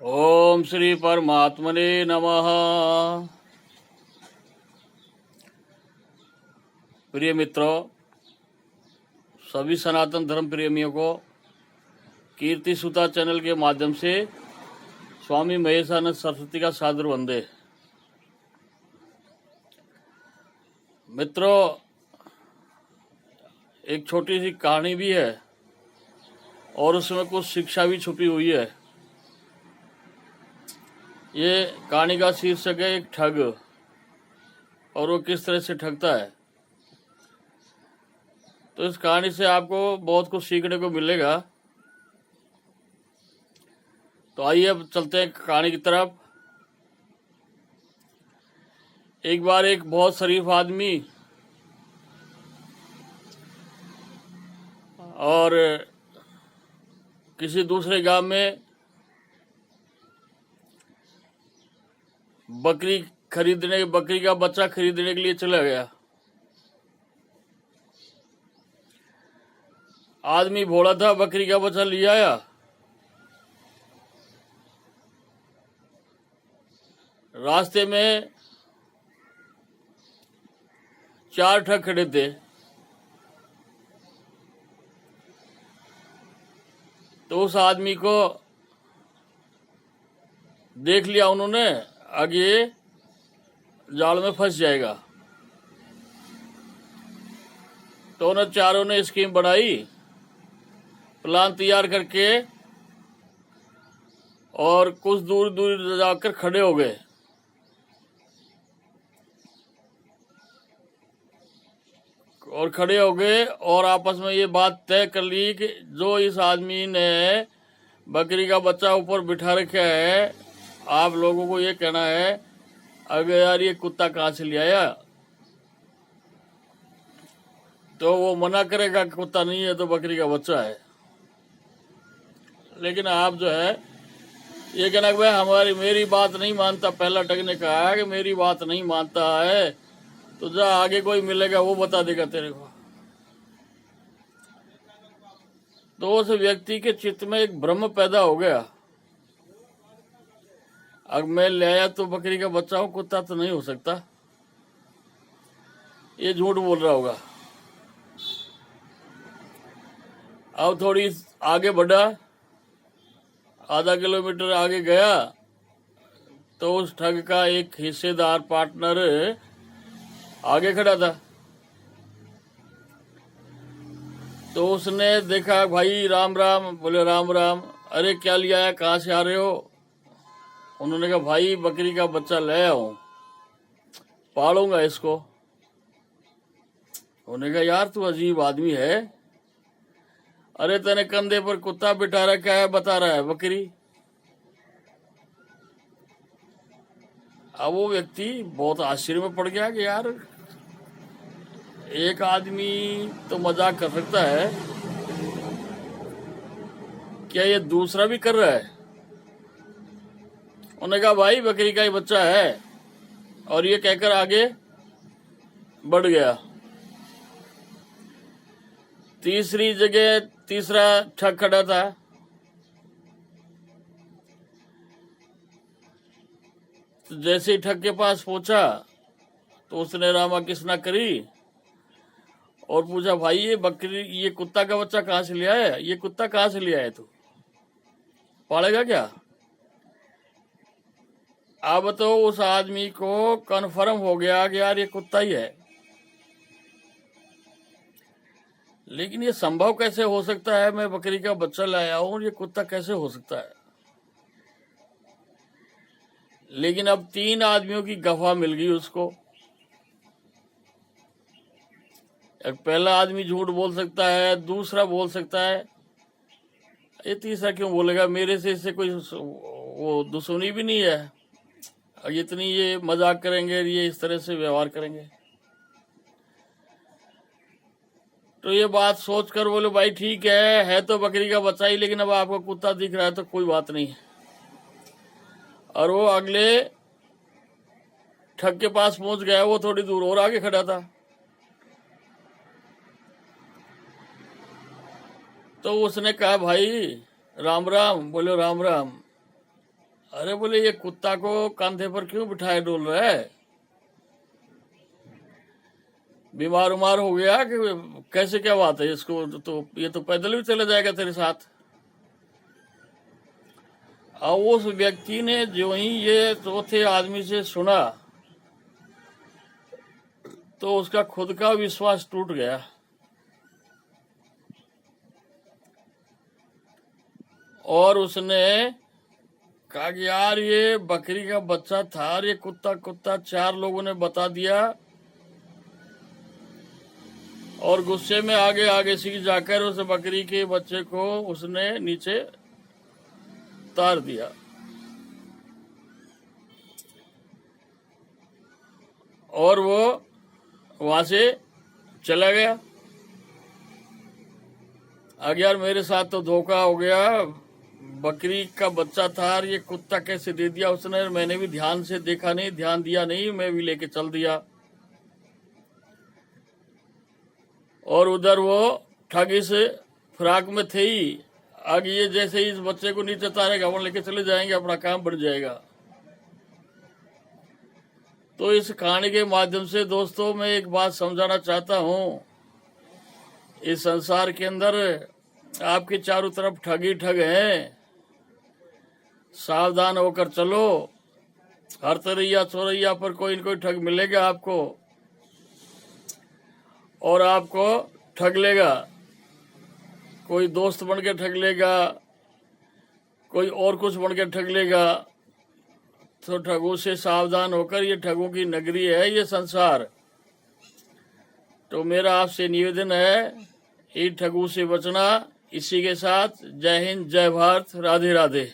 ओम श्री परमात्मने नमः। प्रिय मित्रों, सभी सनातन धर्म प्रेमियों को कीर्ति सुता चैनल के माध्यम से स्वामी महेशानंद सरस्वती का सादर वंदे। मित्रों, एक छोटी सी कहानी भी है और उसमें कुछ शिक्षा भी छुपी हुई है। ये कहानी का शीर्षक है एक ठग, और वो किस तरह से ठगता है। तो इस कहानी से आपको बहुत कुछ सीखने को मिलेगा। तो आइए अब चलते हैं कहानी की तरफ। एक बार एक बहुत शरीफ आदमी और किसी दूसरे गांव में बकरी का बच्चा खरीदने के लिए चला गया। आदमी भोला था, बकरी का बच्चा ले आया। रास्ते में 4 ठग खड़े थे। तो उस आदमी को देख लिया उन्होंने, आगे जाल में फंस जाएगा। तो उन्हें चारों ने स्कीम बनाई, प्लान तैयार करके, और कुछ दूर दूर जाकर खड़े हो गए। और आपस में ये बात तय कर ली कि जो इस आदमी ने बकरी का बच्चा ऊपर बिठा रखा है, आप लोगों को ये कहना है, अगर यार ये कुत्ता कहाँ से ले आया, तो वो मना करेगा कि कुत्ता नहीं है तो बकरी का बच्चा है। लेकिन आप जो है ये कहना कि भाई मेरी बात नहीं मानता। पहला ठग ने कहा कि मेरी बात नहीं मानता है, तो जा आगे कोई मिलेगा वो बता देगा तेरे को। तो उस व्यक्ति के चित्त में एक भ्रम पैदा हो गया, अब मैं ले आया तो बकरी का बच्चा हूं, कुत्ता तो नहीं हो सकता, ये झूठ बोल रहा होगा। अब थोड़ी आगे बढ़ा, आधा किलोमीटर आगे गया, तो उस ठग का एक हिस्सेदार पार्टनर आगे खड़ा था। तो उसने देखा, भाई राम राम। बोले राम राम। अरे क्या लिया है, कहाँ से आ रहे हो? उन्होंने कहा भाई बकरी का बच्चा ले आया हूं, पालूंगा इसको। उन्होंने कहा यार तू अजीब आदमी है, अरे तेने कंधे पर कुत्ता बिठा रखा है, बता रहा है बकरी। अब वो व्यक्ति बहुत आश्चर्य में पड़ गया कि यार एक आदमी तो मजाक कर सकता है, क्या ये दूसरा भी कर रहा है? उन्होंने कहा भाई बकरी का ही बच्चा है, और ये कहकर आगे बढ़ गया। तीसरी जगह तीसरा ठग खड़ा था। तो जैसे ही ठग के पास पहुंचा तो उसने रामा कृष्णा करी और पूछा भाई ये कुत्ता का बच्चा कहाँ से ले आया? ये कुत्ता कहाँ से ले आया, तू पालेगा क्या? अब तो उस आदमी को कन्फर्म हो गया कि यार ये कुत्ता ही है। लेकिन ये संभव कैसे हो सकता है, मैं बकरी का बच्चा लाया हूं, ये कुत्ता कैसे हो सकता है? लेकिन अब 3 आदमियों की गवाह मिल गई उसको। एक पहला आदमी झूठ बोल सकता है, दूसरा बोल सकता है, ये तीसरा क्यों बोलेगा? मेरे से इससे कोई वो दुश्मनी भी नहीं है, इतनी ये मजाक करेंगे, ये इस तरह से व्यवहार करेंगे। तो ये बात सोचकर बोले भाई ठीक है तो बकरी का बच्चा ही, लेकिन अब आपको कुत्ता दिख रहा है तो कोई बात नहीं। और वो अगले ठग के पास पहुंच गया, वो थोड़ी दूर और आगे खड़ा था। तो उसने कहा भाई राम राम। बोले राम राम। अरे बोले ये कुत्ता को कंधे पर क्यों बिठाए डोल रहा है, बीमार उमार हो गया कि कैसे, क्या बात है इसको, तो ये तो पैदल भी चले जाएगा तेरे साथ। अब उस व्यक्ति ने जो ही ये चौथे आदमी से सुना तो उसका खुद का विश्वास टूट गया और उसने कहा कि यार ये बकरी का बच्चा था और ये कुत्ता कुत्ता 4 लोगों ने बता दिया, और गुस्से में आगे आगे से जाकर उस बकरी के बच्चे को उसने नीचे उतार दिया। और वो वहां से चला गया। अब यार मेरे साथ तो धोखा हो गया, बकरी का बच्चा था और ये कुत्ता कैसे दे दिया उसने, मैंने भी ध्यान से देखा नहीं, ध्यान दिया नहीं, मैं भी लेके चल दिया। और उधर वो ठगी से फिराक में थे ही, आगे ये जैसे ही इस बच्चे को नीचे तारेगा वो लेके चले जाएंगे, अपना काम बढ़ जाएगा। तो इस कहानी के माध्यम से दोस्तों मैं एक बात समझाना चाहता हूं, इस संसार के अंदर आपके चारों तरफ ठगी ठग हैं, सावधान होकर चलो। हर तरैया चौरैया पर कोई न कोई ठग मिलेगा आपको और आपको ठग लेगा। कोई दोस्त बन के ठग लेगा, कोई और कुछ बन के ठग लेगा। तो ठगों से सावधान होकर, ये ठगों की नगरी है ये संसार। तो मेरा आपसे निवेदन है इन ठगों से बचना। इसी के साथ जय हिंद, जय भारत, राधे राधे।